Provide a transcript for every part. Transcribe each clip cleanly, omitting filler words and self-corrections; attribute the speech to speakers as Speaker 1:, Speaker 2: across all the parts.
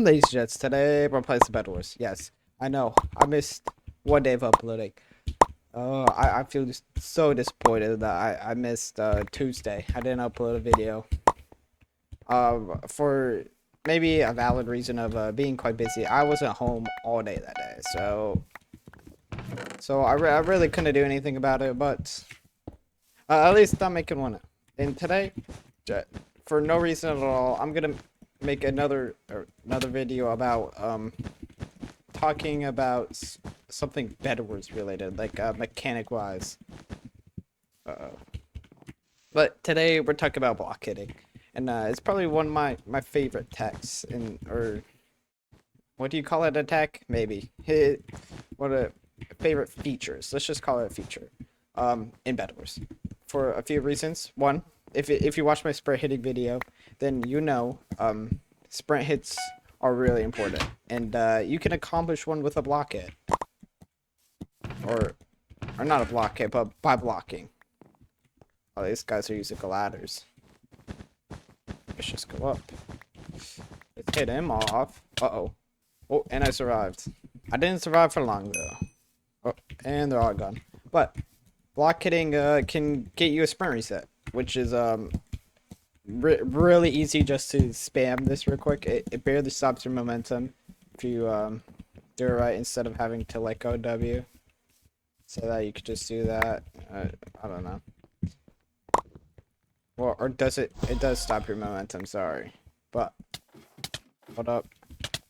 Speaker 1: ladies and gents. Today we're playing some bedwars. Yes, I know. I missed one day of uploading. I feel just so disappointed that I missed Tuesday. I didn't upload a video. For maybe a valid reason of being quite busy. I wasn't home all day that day, so I really couldn't do anything about it. But at least I'm making one. And today, for no reason at all, I'm gonna make another video about talking about something bedwars related, like mechanic wise. Uh-oh. But today we're talking about block hitting, and it's probably one of my favorite techs, or what do you call it, a tech? Maybe one of favorite features. Let's just call it a feature. In bedwars, for a few reasons. One, if you watch my sprint hitting video, then you know sprint hits are really important, and you can accomplish one with a block hit, or not a block hit, but by blocking. Oh, these guys are using ladders. Let's just go up. Let's hit him off. Uh-oh. Oh, and I survived. I didn't survive for long though. Oh, and they're all gone. But block hitting can get you a sprint reset, which is really easy. Just to spam this real quick. It barely stops your momentum if you do it right, instead of having to let go W. So that you could just do that. I don't know. Well, or does it? It does stop your momentum. Sorry, but hold up.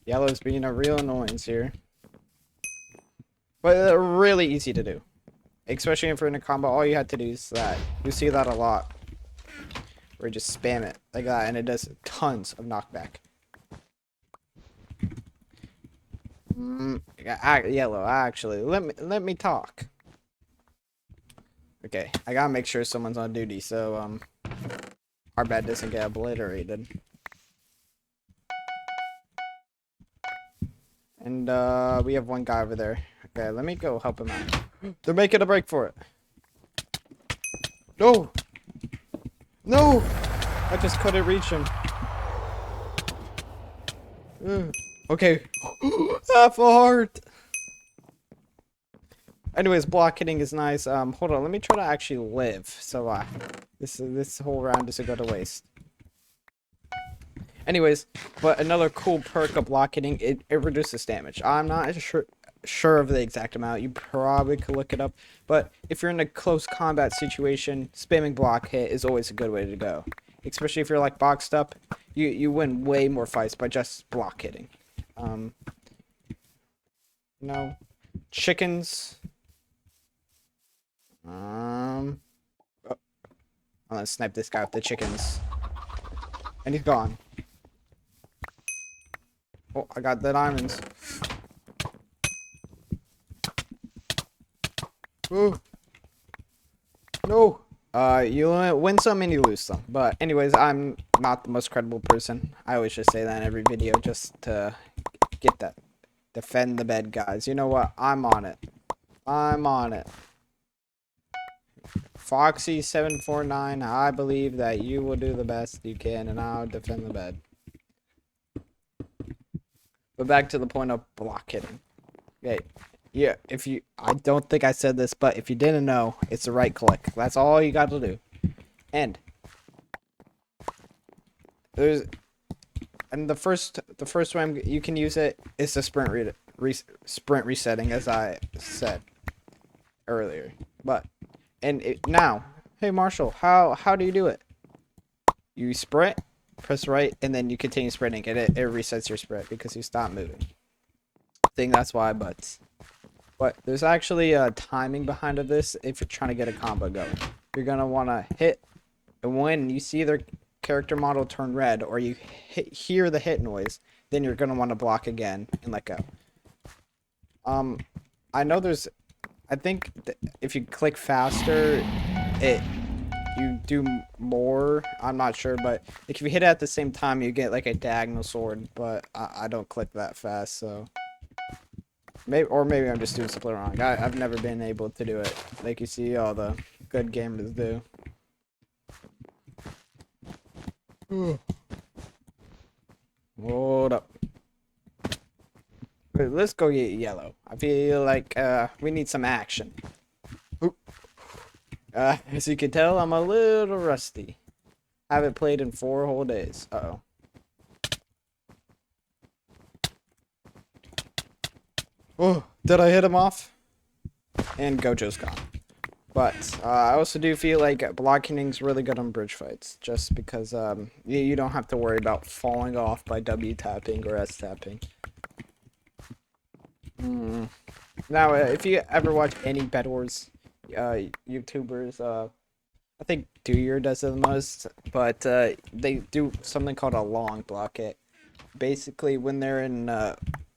Speaker 1: Yellow's being a real annoyance here, but they're really easy to do. Especially if you're in a combo, all you have to do is that. You see that a lot. Or just spam it like that, and it does tons of knockback. Yellow, actually, let me talk. Okay, I gotta make sure someone's on duty, so our bed doesn't get obliterated. And we have one guy over there. Okay, let me go help him out. They're making a break for it. No! No! I just couldn't reach him. Okay. Half a heart! Anyways, block hitting is nice. Hold on, let me try to actually live. So this whole round doesn't go to waste. Anyways, but another cool perk of block hitting, it reduces damage. I'm not sure of the exact amount. You probably could look it up, but if you're in a close combat situation, spamming block hit is always a good way to go. Especially if you're like boxed up, you win way more fights by just block hitting. No, chickens. Oh, I'm gonna snipe this guy with the chickens, and he's gone. Oh, I got the diamonds. Ooh. No. You win some and you lose some. But anyways, I'm not the most credible person. I always just say that in every video just to get that. Defend the bed, guys. You know what? I'm on it. I'm on it. Foxy749, I believe that you will do the best you can, and I'll defend the bed. But back to the point of block hitting. Okay. Yeah, I don't think I said this, but if you didn't know, it's a right click. That's all you got to do. And the first way you can use it is the sprint resetting, as I said earlier. But now, hey Marshall, how do you do it? You sprint, press right, and then you continue sprinting, and it resets your sprint because you stop moving. I think that's why, but there's actually a timing behind of this. If you're trying to get a combo going, you're gonna want to hit, and when you see their character model turn red, or you hear the hit noise, then you're gonna want to block again and let go. I know I think if you click faster, you do more. I'm not sure, but like if you hit it at the same time, you get like a diagonal sword. But I don't click that fast, so. Maybe I'm just doing something wrong. I've never been able to do it like you see all the good gamers do. Hold up. Let's go get yellow. I feel like we need some action. Oop. As you can tell, I'm a little rusty. Haven't played in 4 whole days. Uh-oh. Oh, did I hit him off? And Gojo's gone. But I also do feel like block hitting's really good on bridge fights, just because you don't have to worry about falling off by W tapping or S tapping. Now, if you ever watch any bedwars YouTubers, I think Doyer does it the most, but they do something called a long block hit. Basically, when they're in,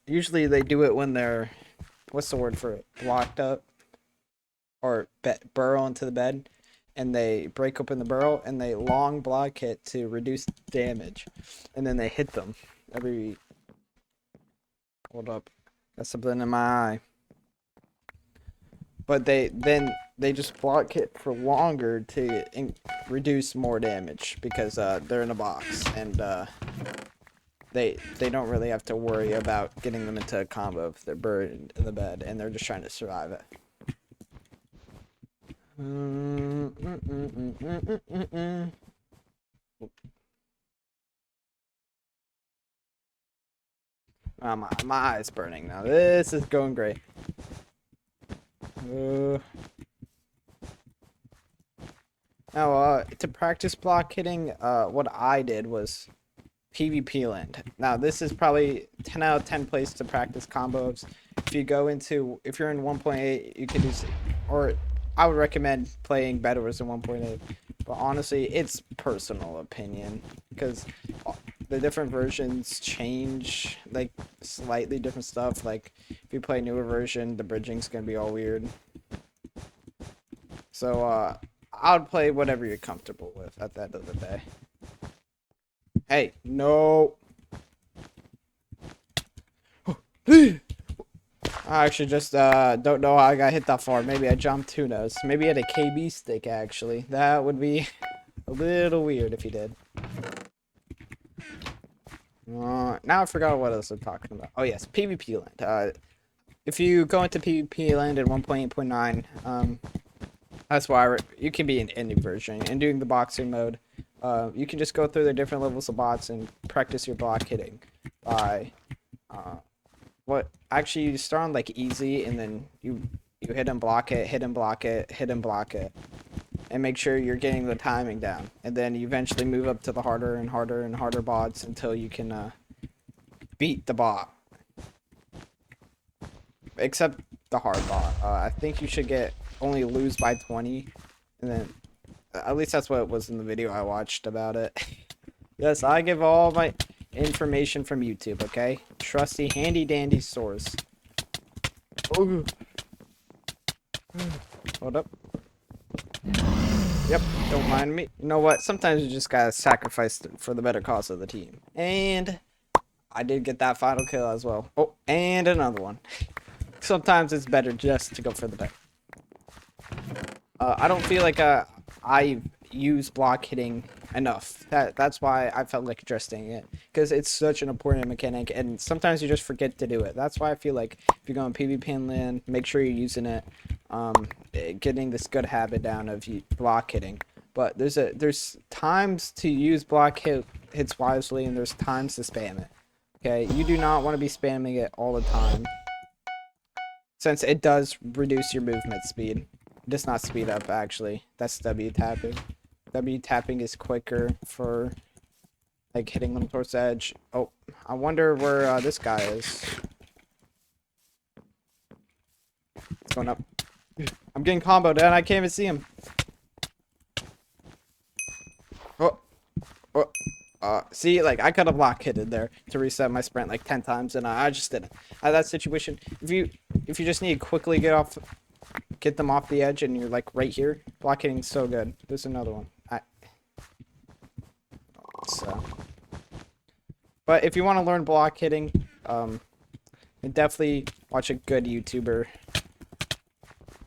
Speaker 1: usually they do it when they're, what's the word for it, blocked up, or burrow into the bed, and they break open the burrow, and they long block hit to reduce damage, and then they hit them every, hold up, got something in my eye. But they just block hit for longer to reduce more damage, because they're in a box, and they don't really have to worry about getting them into a combo if they're buried in the bed and they're just trying to survive it. My eye's burning now. This is going great. Now, to practice block hitting, what I did was PvP land. Now, this is probably 10 out of 10 place to practice combos. If you go into, if you're in 1.8, you can do, or I would recommend playing bedwars in 1.8. But honestly, it's personal opinion, because the different versions change, like, slightly different stuff. Like, if you play a newer version, the bridging's gonna be all weird. So, I would play whatever you're comfortable with at the end of the day. Hey, no. I actually just don't know how I got hit that far. Maybe I jumped, who knows. Maybe he had a KB stick, actually. That would be a little weird if he did. Now I forgot what else I'm talking about. Oh yes, PvP land. If you go into PvP land at 1.8.9, that's why you can be in any version. And doing the boxing mode, you can just go through the different levels of bots and practice your block hitting by actually you start on like easy, and then you hit and block it, hit and block it, hit and block it, and make sure you're getting the timing down, and then you eventually move up to the harder and harder and harder bots until you can beat the bot. Except the hard bot. I think you should only lose by 20, and then at least that's what it was in the video I watched about it. Yes, I give all my information from YouTube, okay? Trusty, handy dandy source. Ooh. Hold up. Yep, don't mind me. You know what? Sometimes you just gotta sacrifice for the better cause of the team. And I did get that final kill as well. Oh, and another one. Sometimes it's better just to go for the bet. I don't feel like I use block hitting enough. That's why I felt like addressing it, because it's such an important mechanic, and sometimes you just forget to do it. That's why I feel like if you're going PvP and land, make sure you're using it, getting this good habit down of block hitting. But there's times to use block hits wisely, and there's times to spam it. Okay, you do not want to be spamming it all the time, since it does reduce your movement speed. It does not speed up, actually. That's W tapping. W tapping is quicker for like hitting them towards the edge. Oh, I wonder where this guy is. It's going up. I'm getting comboed and I can't even see him. See, like, I could have block hitted there to reset my sprint like 10 times, and I just didn't. That situation, if you just need to quickly get them off the edge, and you're like right here, block hitting's so good. There's another one. But if you want to learn block hitting, definitely watch a good YouTuber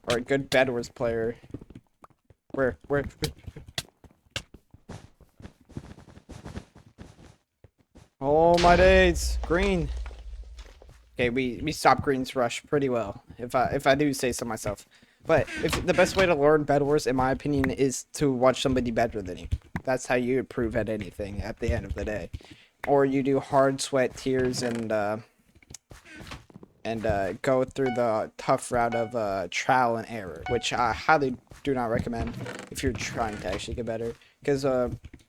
Speaker 1: or a good bedwars player. Where? Oh my days, green. Okay, we stop Green's Rush pretty well, if I do say so myself. But if the best way to learn bedwars, in my opinion, is to watch somebody better than you. That's how you improve at anything at the end of the day. Or you do hard sweat, tears, and go through the tough route of trial and error, which I highly do not recommend if you're trying to actually get better. Because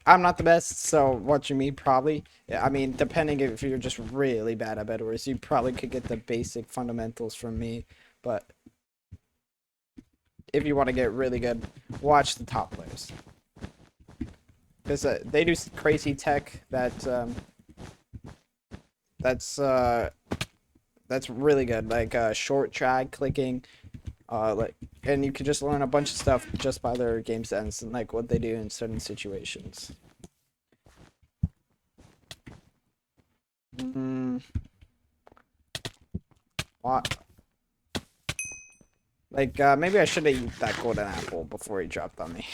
Speaker 1: I'm not the best, so watching me probably, I mean, depending if you're just really bad at bedwars, you probably could get the basic fundamentals from me. But if you want to get really good, watch the top players. Because they do crazy tech that's really good, like short drag clicking, and you can just learn a bunch of stuff just by their game sense and like what they do in certain situations. What? Like maybe I should have eaten that golden apple before he dropped on me.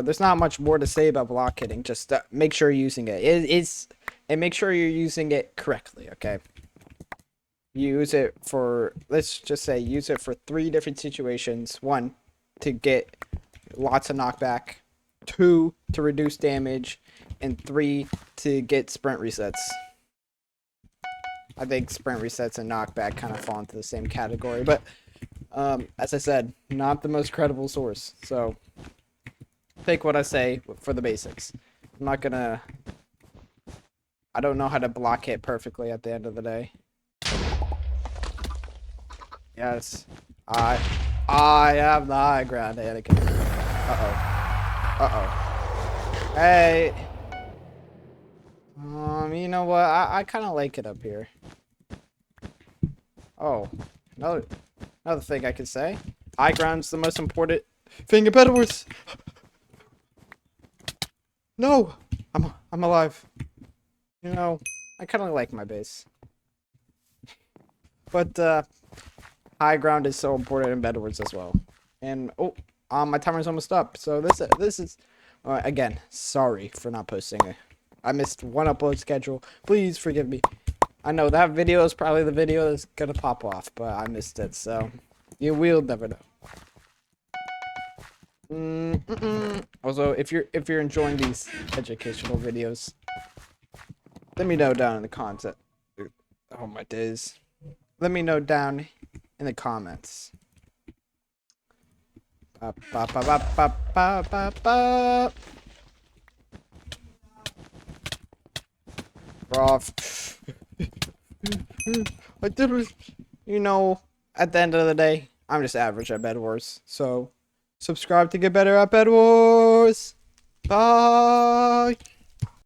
Speaker 1: There's not much more to say about block hitting. Just make sure you're using it. And make sure you're using it correctly. Okay. Use it for, let's just say, use it for 3 different situations. 1, to get lots of knockback. 2, to reduce damage. And 3, to get sprint resets. I think sprint resets and knockback kind of fall into the same category. But, as I said, not the most credible source. So, take what I say for the basics. I'm not gonna... I don't know how to block hit perfectly at the end of the day. Yes. I have the high ground, Anakin. Uh-oh. Hey. You know what? I kind of like it up here. Oh. Another thing I could say. High ground's the most important thing in bedwars. No! I'm alive. You know, I kind of like my base. But, high ground is so important in bedwars as well. And, oh, my timer's almost up. So this is, again, sorry for not posting it. I missed 1 upload schedule. Please forgive me. I know that video is probably the video that's gonna pop off, but I missed it, so you will never know. Also, if you're enjoying these educational videos, let me know down in the content. Oh my days. Let me know down in the comments. Ba, ba, ba, ba, ba, ba, ba, ba. Rough. I did it. You know, at the end of the day, I'm just average at bedwars. So, subscribe to get better at bedwars. Bye.